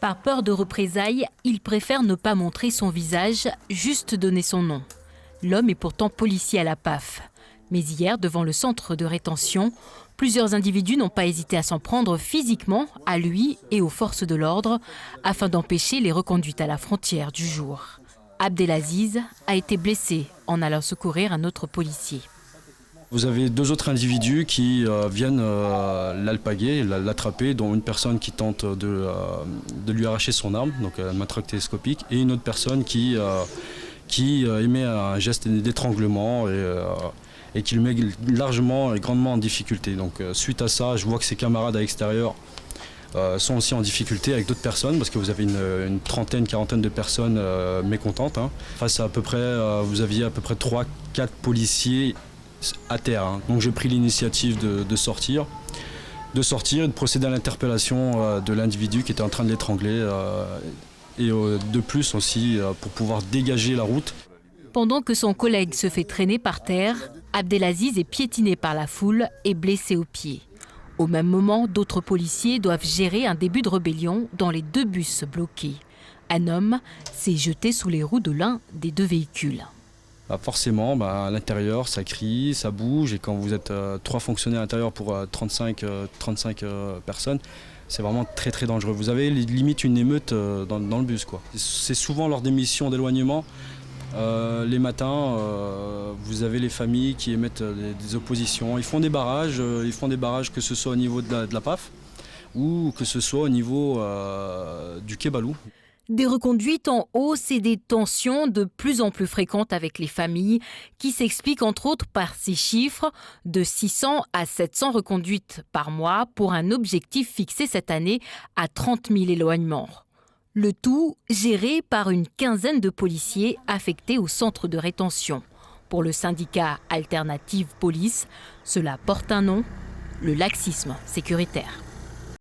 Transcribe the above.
Par peur de représailles, il préfère ne pas montrer son visage, juste donner son nom. L'homme est pourtant policier à la PAF. Mais hier, devant le centre de rétention, plusieurs individus n'ont pas hésité à s'en prendre physiquement à lui et aux forces de l'ordre afin d'empêcher les reconduites à la frontière du jour. Abdelaziz a été blessé en allant secourir un autre policier. Vous avez deux autres individus qui viennent l'alpaguer, l'attraper, dont une personne qui tente de lui arracher son arme, donc une matraque télescopique, et une autre personne qui émet un geste d'étranglement et qui le met largement et grandement en difficulté. Donc suite à ça, je vois que ses camarades à l'extérieur sont aussi en difficulté avec d'autres personnes, parce que vous avez une trentaine, quarantaine de personnes mécontentes. Face à peu près, vous aviez à peu près 3-4 policiers à terre. Donc j'ai pris l'initiative de sortir et de procéder à l'interpellation de l'individu qui était en train de l'étrangler et de plus aussi pour pouvoir dégager la route. Pendant que son collègue se fait traîner par terre, Abdelaziz est piétiné par la foule et blessé aux pieds. Au même moment, d'autres policiers doivent gérer un début de rébellion dans les deux bus bloqués. Un homme s'est jeté sous les roues de l'un des deux véhicules. Forcément, à l'intérieur, ça crie, ça bouge, et quand vous êtes 3 fonctionnaires à l'intérieur pour 35 personnes, c'est vraiment très très dangereux. Vous avez limite une émeute dans le bus, quoi. C'est souvent lors des missions d'éloignement, les matins, vous avez les familles qui émettent des oppositions. Ils font des barrages, que ce soit au niveau de la PAF ou que ce soit au niveau du quai Balou. Des reconduites en hausse et des tensions de plus en plus fréquentes avec les familles qui s'expliquent entre autres par ces chiffres de 600 à 700 reconduites par mois pour un objectif fixé cette année à 30 000 éloignements. Le tout géré par une quinzaine de policiers affectés au centre de rétention. Pour le syndicat Alternative Police, cela porte un nom, le laxisme sécuritaire.